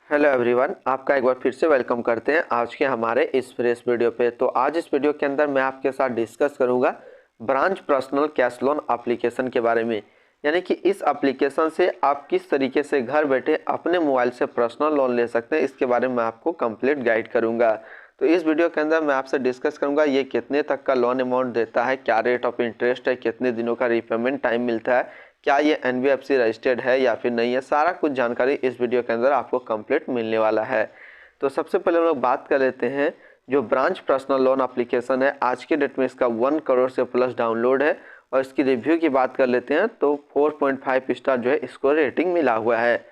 Hello everyone, आपका एक बार फिर से वेलकम करते हैं आज के हमारे इस फ्रेश वीडियो पे। तो आज इस वीडियो के अंदर मैं आपके साथ डिस्कस करूंगा branch personal cash loan application के बारे में। यानी कि इस एप्लीकेशन से आप किस तरीके से घर बैठे अपने मोबाइल से पर्सनल लोन ले सकते हैं, इसके बारे में आपको कंप्लीट गाइड करूंगा। तो इस वीडियो के अंदर मैं आपसे डिस्कस करूंगा ये कितने तक का लोन अमाउंट देता है, क्या रेट ऑफ इंटरेस्ट है, कितने दिनों का रीपेमेंट टाइम मिलता है, क्या ये एनबीएफसी रजिस्टर्ड है या फिर नहीं है, सारा कुछ जानकारी इस वीडियो के अंदर आपको कंप्लीट मिलने वाला है। तो सबसे पहले हम लोग बात कर लेते हैं जो ब्रांच पर्सनल लोन एप्लीकेशन है, आज के डेट में इसका 1 करोड़ से प्लस डाउनलोड है और इसकी रिव्यू की बात कर लेते हैं तो 4.5 स्टार जो है इसको रेटिंग मिला हुआ है।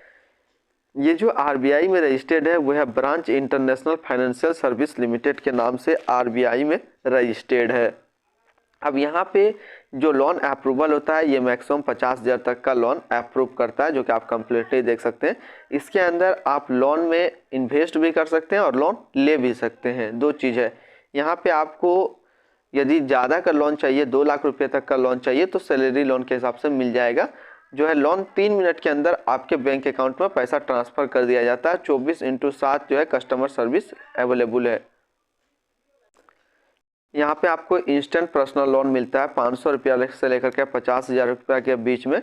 ये जो आरबीआई में रजिस्टर्ड है वो है branch international financial service limited के नाम से आरबीआई में रजिस्टर्ड है। अब यहाँ पे जो लोन अप्रूवल होता है ये मैक्सिमम 50,000 तक का लोन अप्रूव करता है, जो कि आप कंप्लीटली देख सकते हैं। इसके अंदर आप लोन में इन्वेस्ट भी कर सकते हैं और लोन ले भी सकते हैं, दो चीज़ है। यहाँ पे आपको यदि ज़्यादा का लोन चाहिए, 2 लाख रुपये तक का लोन चाहिए तो सैलरी लोन के हिसाब से मिल जाएगा। जो है लोन 3 मिनट के अंदर आपके बैंक अकाउंट में पैसा ट्रांसफ़र कर दिया जाता है। 24/7 जो है कस्टमर सर्विस अवेलेबल है। यहाँ पे आपको इंस्टेंट पर्सनल लोन मिलता है 500 रुपया से लेकर के 50,000 रुपया के बीच में।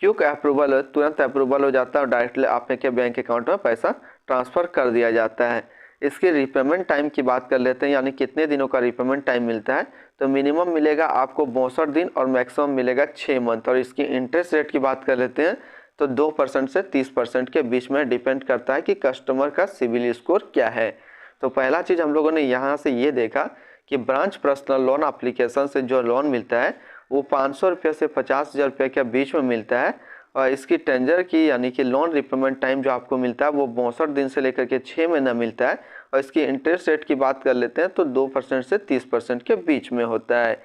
क्विक अप्रूवल, तुरंत अप्रूवल हो जाता है और डायरेक्टली आपके बैंक अकाउंट में पैसा ट्रांसफ़र कर दिया जाता है। इसके रीपेमेंट टाइम की बात कर लेते हैं, यानी कितने दिनों का रीपेमेंट टाइम मिलता है। तो मिनिमम मिलेगा आपको 62 दिन और मैक्सिमम मिलेगा 6 मंथ। और इसकी इंटरेस्ट रेट की बात कर लेते हैं तो 2% से 30% के बीच में डिपेंड करता है कि कस्टमर का सिविल स्कोर क्या है। तो पहला चीज़ हम लोगों ने यहाँ से ये देखा कि ब्रांच पर्सनल लोन एप्लीकेशन से जो लोन मिलता है वो 500 रुपये से 50,000 रुपये के बीच में मिलता है। और इसकी टेंजर की यानी कि लोन रिपेमेंट टाइम जो आपको मिलता है वो 62 दिन से लेकर के 6 महीना मिलता है। और इसकी इंटरेस्ट रेट की बात कर लेते हैं तो 2% से 30% के बीच में होता है।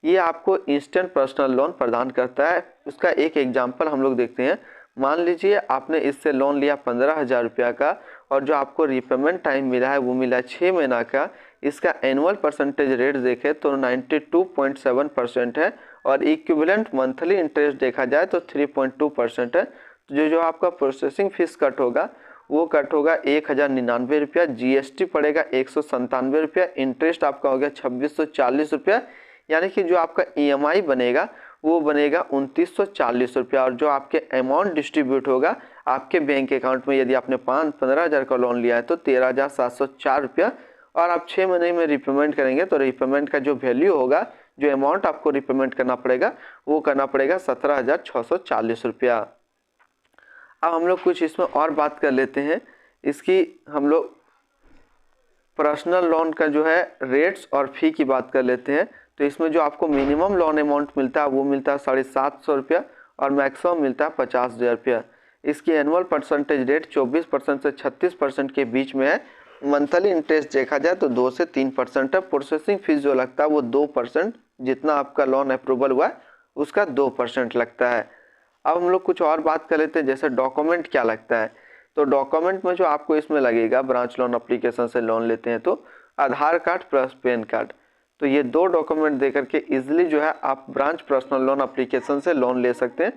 ये आपको इंस्टेंट पर्सनल लोन प्रदान करता है। उसका एक एग्जाम्पल हम लोग देखते हैं। मान लीजिए आपने इससे लोन लिया 15,000 रुपया का और जो आपको रीपेमेंट टाइम मिला है वो मिला 6 महीना का। इसका एनुअल परसेंटेज रेट देखें तो 92.7% है और इक्विवेलेंट मंथली इंटरेस्ट देखा जाए तो 3.2% है। तो जो आपका प्रोसेसिंग फीस कट होगा वो कट होगा 1,099 रुपया, जीएसटी पड़ेगा 197 रुपया, इंटरेस्ट आपका हो गया 2,640 रुपया। यानी कि जो आपका ईएमआई बनेगा वो बनेगा 2,940 रुपया। और जो आपके अमाउंट डिस्ट्रीब्यूट होगा आपके बैंक अकाउंट में, यदि आपने 15,000 का लोन लिया है तो 13,704 रुपया। और आप 6 महीने में रिपेमेंट करेंगे तो रिपेमेंट का जो वैल्यू होगा, जो अमाउंट आपको रिपेमेंट करना पड़ेगा वो करना पड़ेगा 17,640 रुपया। अब हम लोग कुछ इसमें और बात कर लेते हैं। इसकी हम लोग पर्सनल लोन का जो है रेट्स और फ़ी की बात कर लेते हैं। तो इसमें जो आपको मिनिमम लोन अमाउंट मिलता है वो मिलता है 750 रुपया और मैक्सिमम मिलता है 50,000 रुपया। इसकी एनुअल परसेंटेज रेट 24% से 36% के बीच में है। मंथली इंटरेस्ट देखा जाए तो 2 से 3% है। प्रोसेसिंग फीस जो लगता है वो 2%, जितना आपका लोन अप्रूवल हुआ है उसका 2% लगता है। अब हम लोग कुछ और बात कर लेते हैं, जैसे डॉक्यूमेंट क्या लगता है। तो डॉक्यूमेंट में जो आपको इसमें लगेगा, ब्रांच लोन एप्लीकेशन से लोन लेते हैं तो आधार कार्ड प्लस पैन कार्ड। तो ये 2 डॉक्यूमेंट देकर के इजीली जो है आप ब्रांच पर्सनल लोन एप्लीकेशन से लोन ले सकते हैं।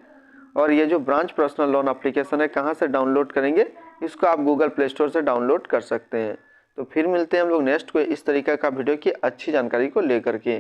और ये जो ब्रांच पर्सनल लोन एप्लीकेशन है कहाँ से डाउनलोड करेंगे, इसको आप गूगल प्ले स्टोर से डाउनलोड कर सकते हैं। तो फिर मिलते हैं हम लोग नेक्स्ट कोई इस तरीके का वीडियो की अच्छी जानकारी को लेकर के।